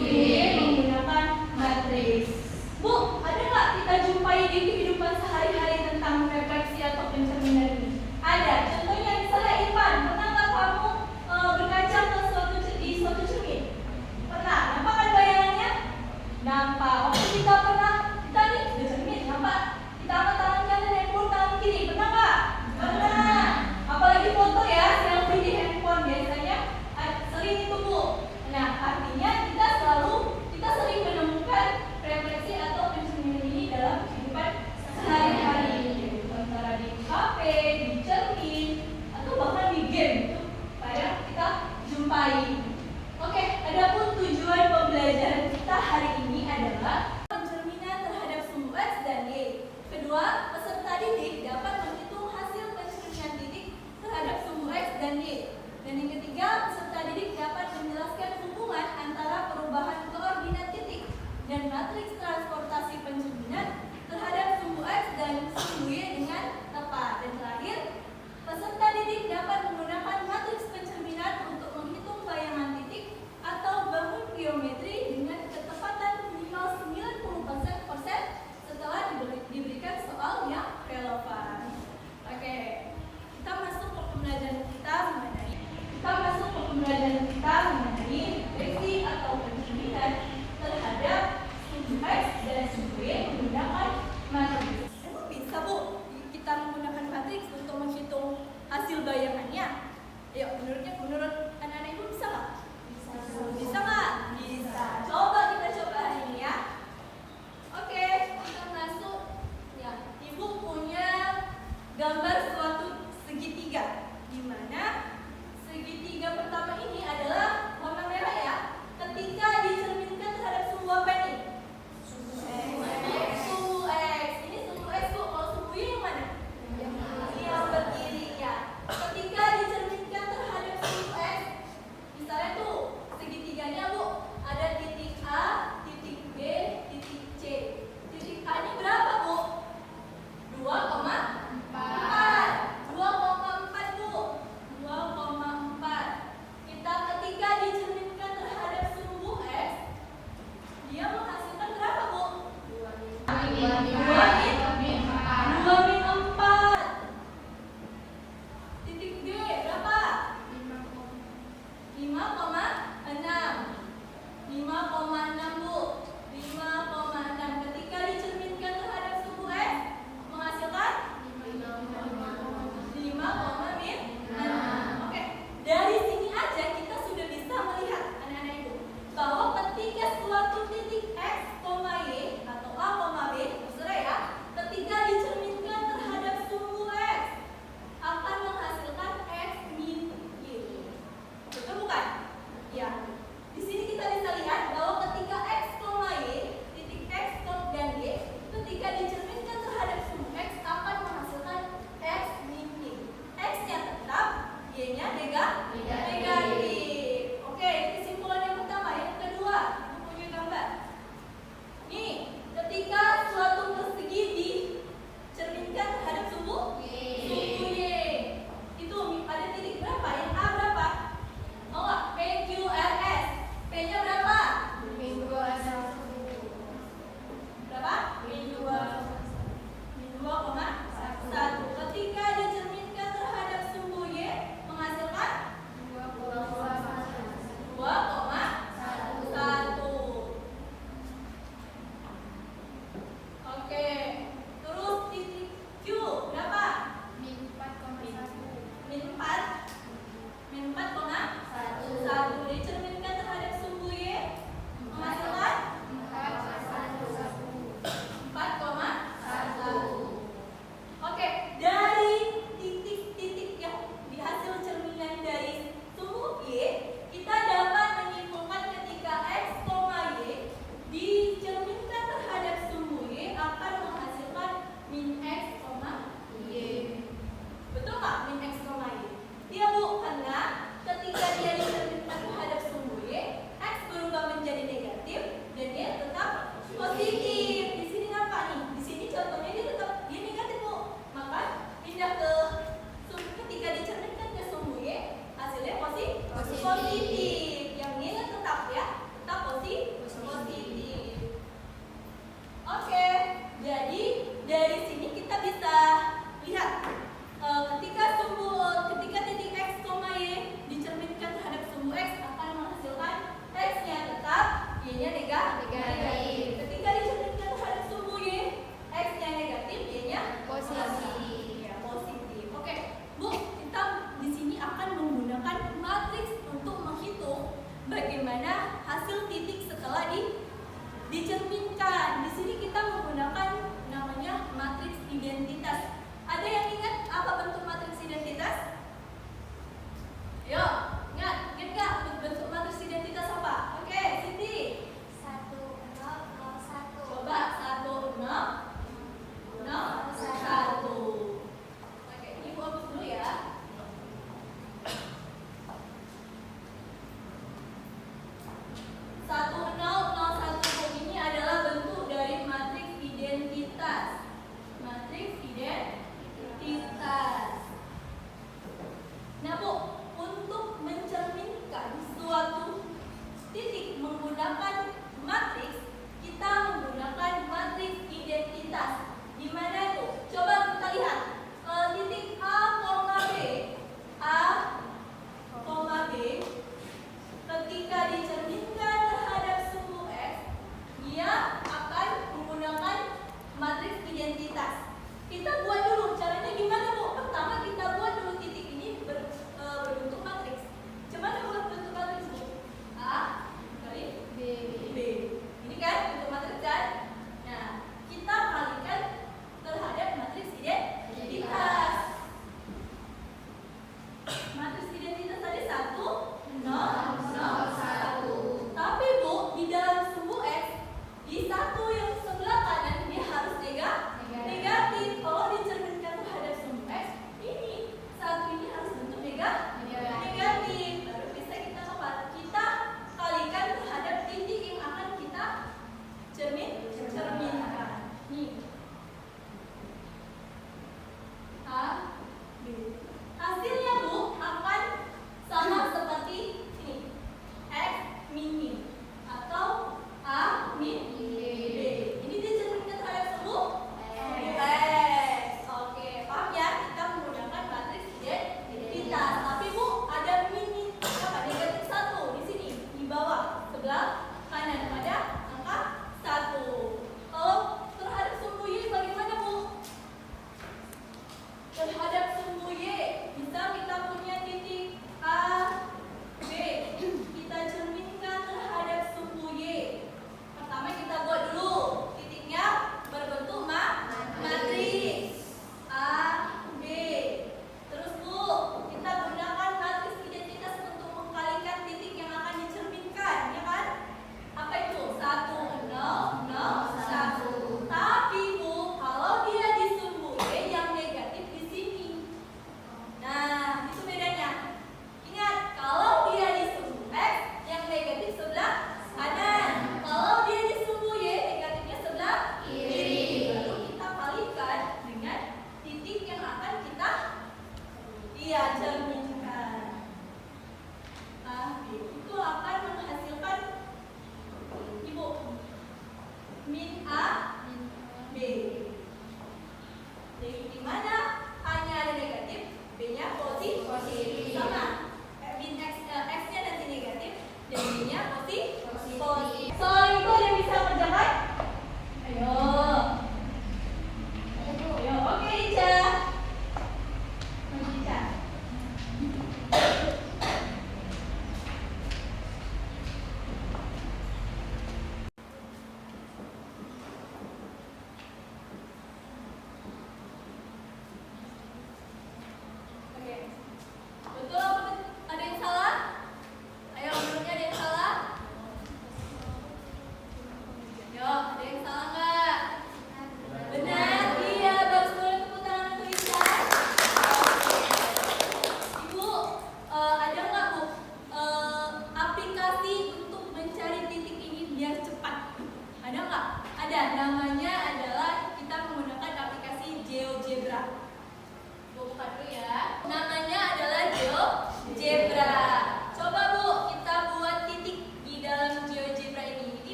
menggunakan matriks. Bu, ada nggak kita jumpai di kehidupan sehari-hari tentang refleksi atau pencerminan ini? Ada. Contohnya misalnya Irfan, pernah nggak kamu berkaca ke di suatu cermin? Pernah. Nampak kan bayangannya? Nampak. Waktu kita nih di cermin, nampak kita angkat tangan kanan, handphone tangan kiri. Pernah nggak? Pernah. Apalagi foto ya, selfie di handphone biasanya sering itu Bu. Nah, artinya kita selalu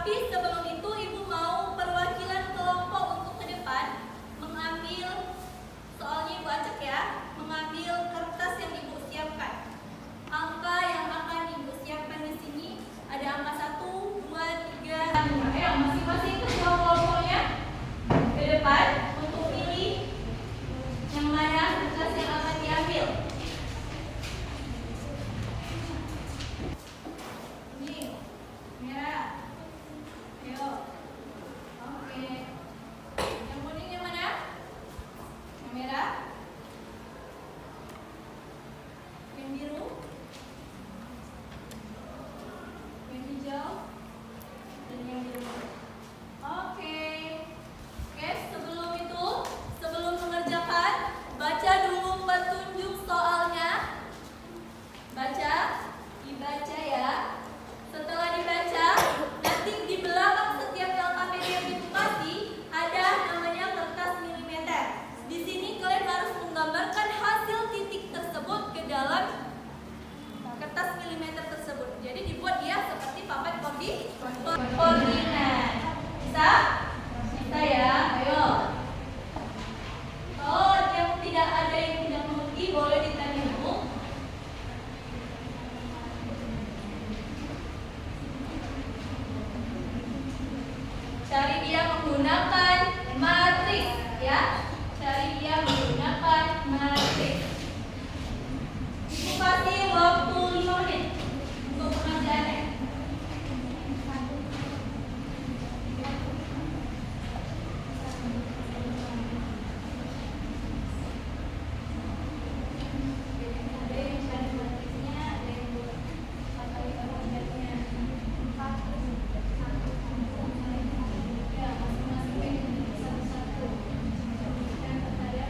Tapi sebelum itu Ibu mau perwakilan kelompok untuk ke depan mengambil, soalnya Ibu acak ya, mengambil kertas yang Ibu siapkan. Angka yang akan Ibu siapkan di sini ada angka 1, 2, 3. Ayo masing-masing ketua kelompoknya ke depan untuk pilih yang mana kertas yang akan diambil. Ini merah. Ayo. Oke. Yang kuning yang mana? Yang merah. Yang biru. Yang hijau. Dan yang biru. Oke. Oke, sebelum itu, sebelum mengerjakan, baca dulu petunjuk soalnya. Baca, dibaca ya. Setelah dibaca, nanti di belakang setiap LKPD yang Ibu kasih ada namanya kertas milimeter. Di sini kalian harus menggambarkan hasil titik tersebut ke dalam kertas milimeter tersebut. Jadi dibuat dia seperti papan koordinat. Bisa? Bisa ya? Ayo. Kalau yang tidak ada yang tidak mengerti boleh ditanya dulu. Cari dia menggunakan matriks ya. Cari dia menggunakan matriks. Ibu kasih waktu 5 menit untuk pengerjaannya. Ada yang cari matriksnya, ada yang pakai alfabetnya. Ya, masing-masing satu-satu. Dan ada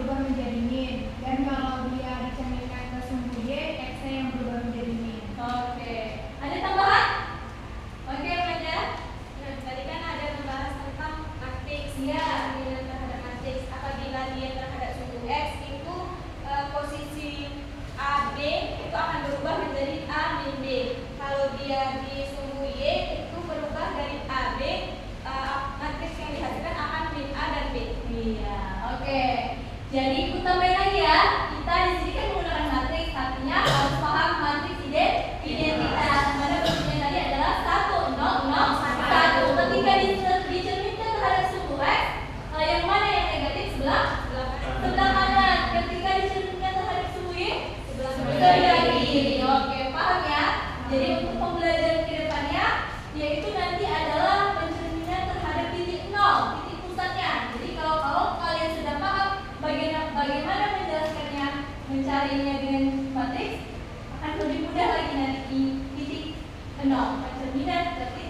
berubah menjadi min. Dan kalau dia dicerminkan ke sumbu Y, X-nya yang berubah menjadi min. Oke. Ada tambahan? Oke, Manja. Nah, tadi kan ada membahas tentang matriks, Iya. cerminan terhadap matriks. Apabila dia terhadap sumbu X itu posisi A B itu akan berubah menjadi A min B. Kalau dia di sumbu Y itu berubah dari A B, matriks yang dihasilkan akan min A dan B. Iya, oke. Jadi ikut tambahin lagi ya. Kita di sini kan menggunakan matriks, artinya harus paham matriks identitas. Mana bentuknya tadi adalah 1, 0, 0, 1. Ketika dicerminkan terhadap sumbu X, yang mana yang negatif sebelah kanan. Ketika dicerminkan terhadap sumbu Y, sebelah kiri. Oke, paham ya? Jadi untuk pembelajaran ke depannya, yaitu nanti adalah pencerminan terhadap titik 0, titik pusatnya. Jadi kalau kalian sudah paham bagaimana menjelaskannya, mencarinya dengan matriks, akan lebih mudah lagi nanti di titik 0, pencerminan ke titik